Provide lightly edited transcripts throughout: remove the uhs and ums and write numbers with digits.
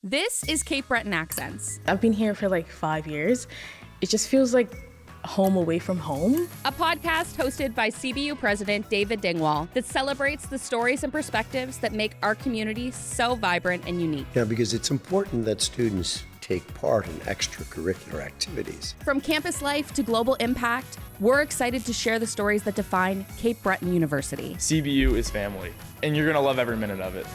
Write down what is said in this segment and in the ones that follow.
This is Cape Breton Accents, I've been here for like 5 years. It just feels like home away from home. a podcast hosted by CBU President David Dingwall that celebrates the stories and perspectives that make our community so vibrant and unique. Yeah, because it's important that students take part in extracurricular activities. From campus life to global impact, we're excited to share the stories that define Cape Breton University. CBU is family, and you're gonna love every minute of it.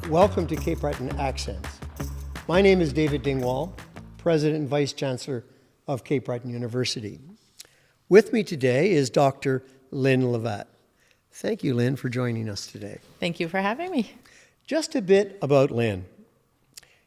Welcome to Cape Breton Accents. My name is David Dingwall, President and Vice Chancellor of Cape Breton University. With me today is Dr. Lynn LeVatte. Thank you, Lynn, for joining us today. Thank you for having me. Just a bit about Lynn.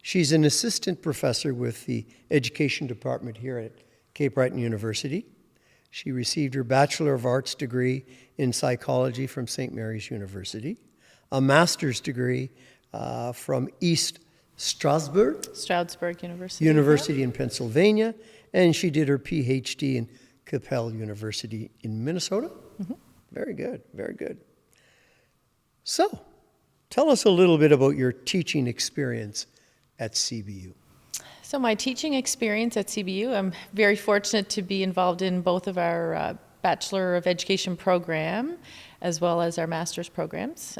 She's an assistant professor with the Education Department here at Cape Breton University. She received her Bachelor of Arts degree in psychology from St. Mary's University, a master's degree from East Stroudsburg University in Pennsylvania, and she did her PhD in Capel University in Minnesota. Mm-hmm. Very good, very good. So, tell us a little bit about your teaching experience at CBU. So my teaching experience at CBU, I'm very fortunate to be involved in both of our Bachelor of Education program as well as our master's programs.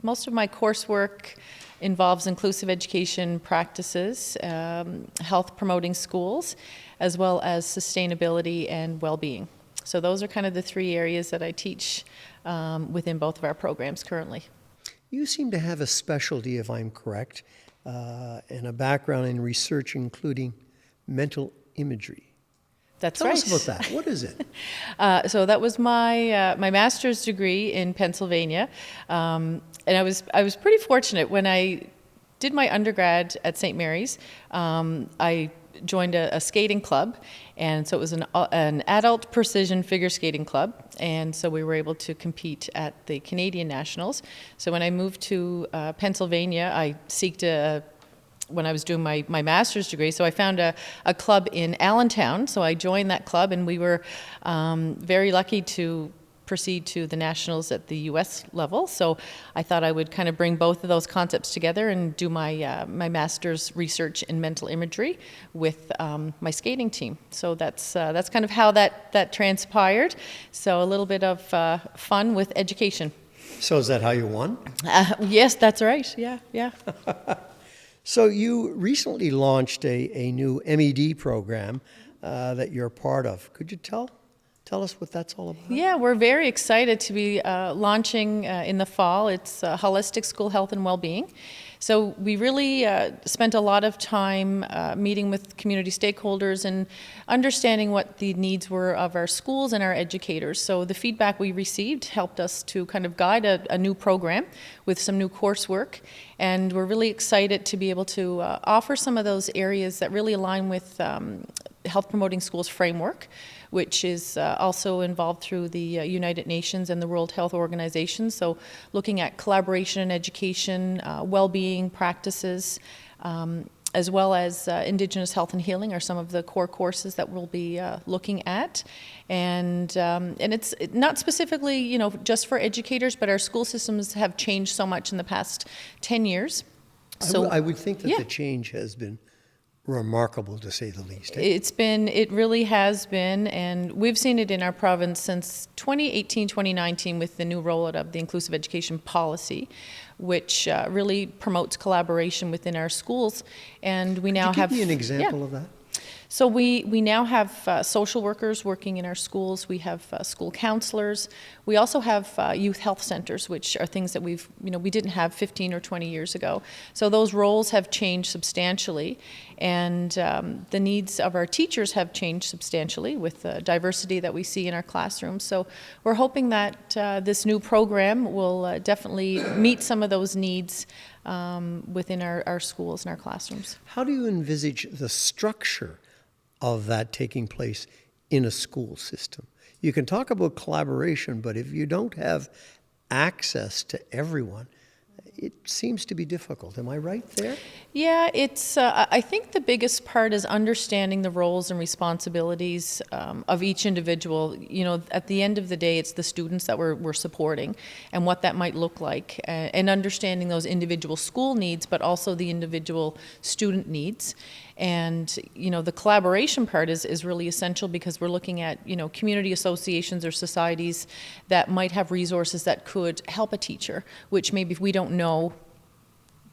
Most of my coursework involves inclusive education practices, health promoting schools, as well as sustainability and well-being. So those are kind of the three areas that I teach within both of our programs currently. You seem to have a specialty, if I'm correct, and a background in research including mental imagery. That's Tell right. us about that. What is it? So that was my my master's degree in Pennsylvania, and I was pretty fortunate when I did my undergrad at St. Mary's. I joined a skating club, and so it was an adult precision figure skating club, and so we were able to compete at the Canadian Nationals. So when I moved to Pennsylvania, I sought when I was doing my master's degree. So I found a club in Allentown. So I joined that club, and we were very lucky to proceed to the nationals at the U.S. level. So I thought I would kind of bring both of those concepts together and do my my master's research in mental imagery with my skating team. So that's kind of how that transpired. So a little bit of fun with education. So is that how you won? Yes, that's right. Yeah. So you recently launched a new MED program that you're a part of. Could you tell us what that's all about? Yeah, we're very excited to be launching in the fall. It's Holistic School Health and Wellbeing. So we really spent a lot of time meeting with community stakeholders and understanding what the needs were of our schools and our educators. So the feedback we received helped us to kind of guide a new program with some new coursework. And we're really excited to be able to offer some of those areas that really align with Health Promoting Schools framework, which is also involved through the United Nations and the World Health Organization. So looking at collaboration in education, well-being practices, as well as Indigenous health and healing are some of the core courses that we'll be looking at. And it's not specifically, just for educators, but our school systems have changed so much in the past 10 years. So I would think that yeah. the change has been remarkable, to say the least. It really has been, and we've seen it in our province since 2018, 2019 with the new rollout of the inclusive education policy, which really promotes collaboration within our schools. And we now have... Give me an example of that. So we now have social workers working in our schools. We have school counselors. We also have youth health centers, which are things that we didn't have 15 or 20 years ago. So those roles have changed substantially, and the needs of our teachers have changed substantially with the diversity that we see in our classrooms. So we're hoping that this new program will definitely meet some of those needs within our schools and our classrooms. How do you envisage the structure of that taking place in a school system? You can talk about collaboration, but if you don't have access to everyone, it seems to be difficult. Am I right there? Yeah, it's. I think the biggest part is understanding the roles and responsibilities of each individual. You know, at the end of the day, it's the students that we're supporting, and what that might look like, and understanding those individual school needs, but also the individual student needs. And, you know, the collaboration part is really essential, because we're looking at, you know, community associations or societies that might have resources that could help a teacher, which maybe if we don't know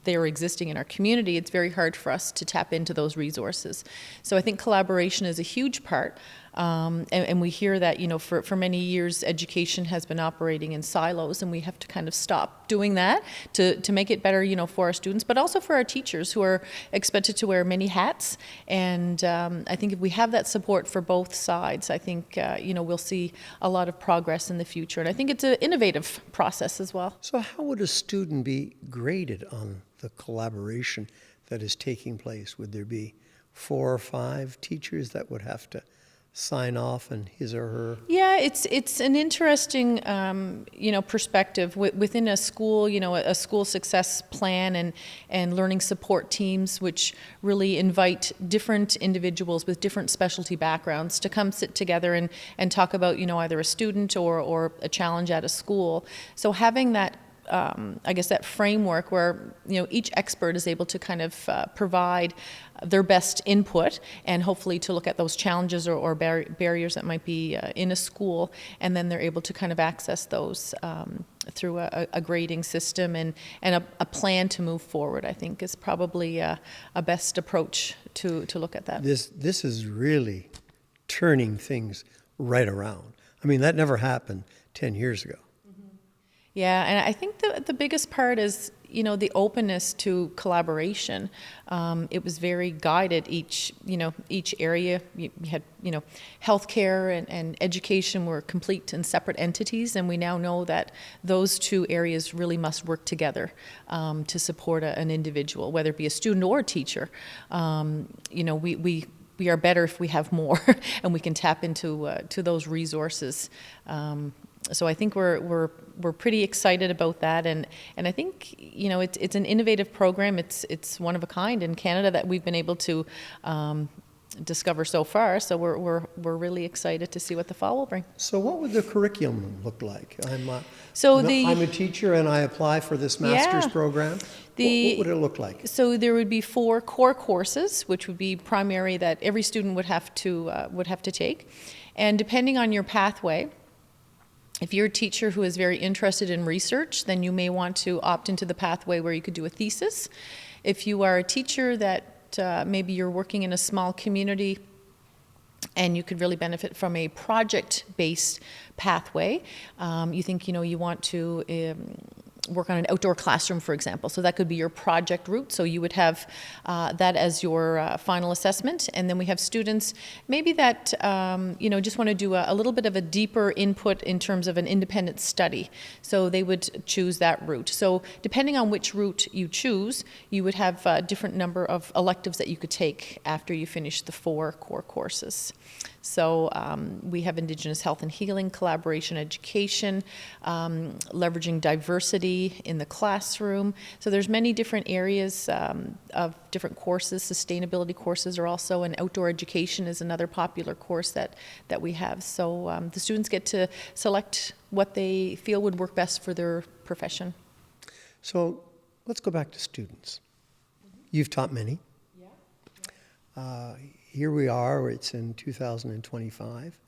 they're existing in our community, it's very hard for us to tap into those resources. So I think collaboration is a huge part. And we hear that, you know, for many years, education has been operating in silos, and we have to kind of stop doing that to make it better, you know, for our students, but also for our teachers, who are expected to wear many hats. And I think if we have that support for both sides, I think, you know, we'll see a lot of progress in the future. And I think it's an innovative process as well. So how would a student be graded on the collaboration that is taking place? Would there be 4 or 5 teachers that would have to sign off on his or her? Yeah, it's an interesting, you know, perspective within a school. You know, a school success plan and learning support teams, which really invite different individuals with different specialty backgrounds to come sit together and talk about, you know, either a student or a challenge at a school. So having that, I guess, that framework where, you know, each expert is able to kind of provide their best input, and hopefully to look at those challenges or barriers that might be in a school, and then they're able to kind of access those through a grading system and a plan to move forward, I think is probably a best approach to look at that. This is really turning things right around. I mean, that never happened 10 years ago. Yeah, and I think the biggest part is, you know, the openness to collaboration. It was very guided. Each area, you had, you know, healthcare and education were complete and separate entities, and we now know that those two areas really must work together to support an individual, whether it be a student or a teacher. You know, we are better if we have more, and we can tap into to those resources. So I think we're pretty excited about that, and I think, you know, it's an innovative program. It's one of a kind in Canada that we've been able to discover so far. So we're really excited to see what the fall will bring. So what would the curriculum look like? I'm a teacher and I apply for this master's program. What would it look like? So there would be 4 core courses, which would be primary, that every student would have to take, and depending on your pathway. If you're a teacher who is very interested in research, then you may want to opt into the pathway where you could do a thesis. If you are a teacher that maybe you're working in a small community and you could really benefit from a project-based pathway, you think, you know, you want to work on an outdoor classroom, for example. So that could be your project route. So you would have that as your final assessment. And then we have students maybe that, you know, just want to do a little bit of a deeper input in terms of an independent study. So they would choose that route. So depending on which route you choose, you would have a different number of electives that you could take after you finish the 4 core courses. So we have Indigenous health and healing, collaboration education, leveraging diversity in the classroom. So there's many different areas of different courses. Sustainability courses are also, and outdoor education is another popular course that we have. So the students get to select what they feel would work best for their profession. So let's go back to students. You've taught many. Here we are, it's in 2025.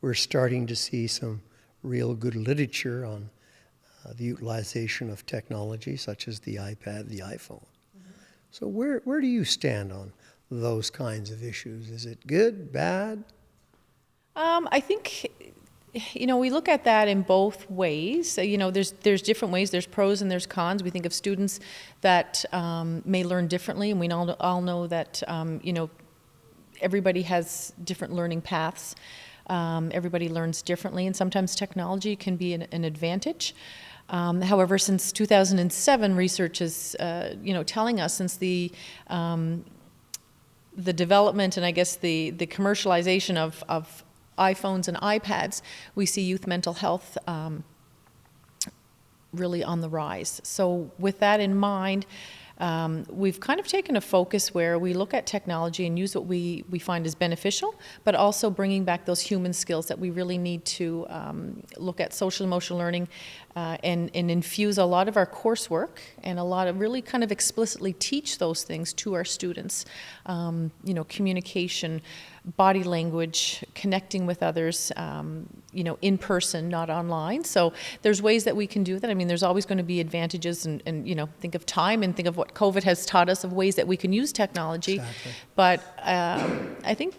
We're starting to see some real good literature on the utilization of technology, such as the iPad, the iPhone. So where do you stand on those kinds of issues? Is it good, bad? I think, you know, we look at that in both ways. You know, there's different ways. There's pros and there's cons. We think of students that may learn differently, and we all know that, you know, everybody has different learning paths. Everybody learns differently, and sometimes technology can be an advantage. However, since 2007, research is, you know, telling us, since the development and I guess the commercialization of iPhones and iPads, we see youth mental health really on the rise. So with that in mind, we've kind of taken a focus where we look at technology and use what we find is beneficial, but also bringing back those human skills that we really need to look at social emotional learning and infuse a lot of our coursework and a lot of really kind of explicitly teach those things to our students. Communication, body language, connecting with others, in person, not online. So there's ways that we can do that. I mean, there's always going to be advantages and think of time and think of what COVID has taught us of ways that we can use technology. Exactly. But I think,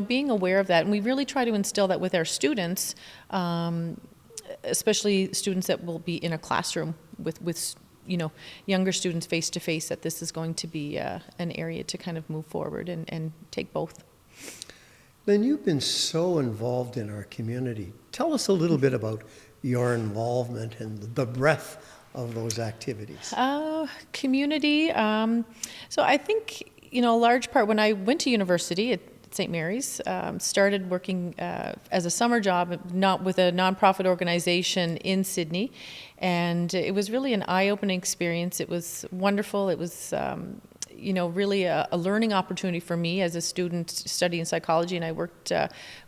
being aware of that, and we really try to instill that with our students, especially students that will be in a classroom with younger students face to face, that this is going to be an area to kind of move forward and take both. Lynn, you've been so involved in our community. Tell us a little bit about your involvement and the breadth of those activities. Community. So I think, a large part, when I went to university at St. Mary's, started working as a summer job, not with a nonprofit organization in Sydney. And it was really an eye-opening experience. It was wonderful. It was really a learning opportunity for me as a student studying psychology, and I worked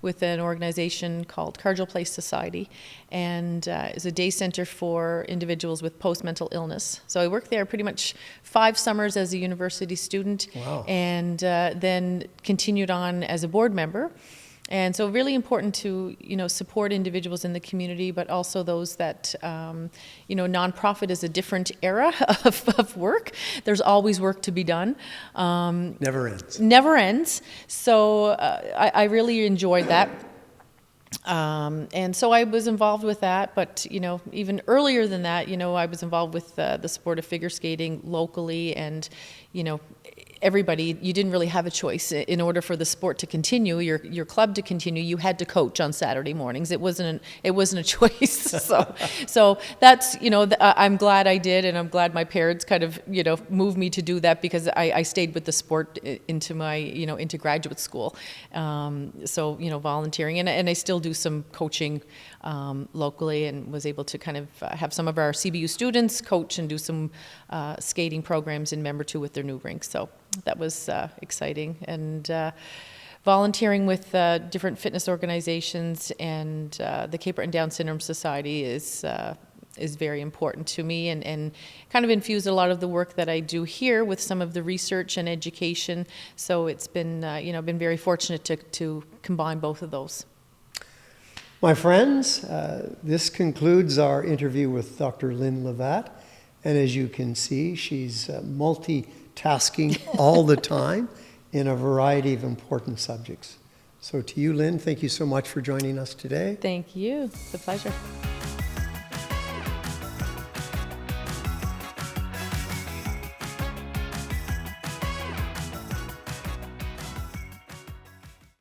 with an organization called Cargill Place Society, and is a day center for individuals with post-mental illness. So I worked there pretty much 5 summers as a university student. Wow. And then continued on as a board member. And so really important to, support individuals in the community, but also those that, nonprofit is a different era of work. There's always work to be done. never ends. Never ends. So I really enjoyed that. And so I was involved with that, but, even earlier than that, I was involved with the sport of figure skating locally, and, everybody, you didn't really have a choice. In order for the sport to continue, your club to continue, you had to coach on Saturday mornings. It wasn't a choice. So that's, I'm glad I did, and I'm glad my parents kind of, moved me to do that, because I stayed with the sport into my, into graduate school. So, volunteering, and I still do some coaching locally, and was able to kind of have some of our CBU students coach and do some skating programs in Member 2 with their new rinks. So that was exciting. And volunteering with different fitness organizations and the Cape Breton Down Syndrome Society is very important to me, and kind of infused a lot of the work that I do here with some of the research and education. So it's been, been very fortunate to combine both of those. My friends, this concludes our interview with Dr. Lynn LeVatte. And as you can see, she's multitasking all the time in a variety of important subjects. So to you, Lynn, thank you so much for joining us today. Thank you. It's a pleasure.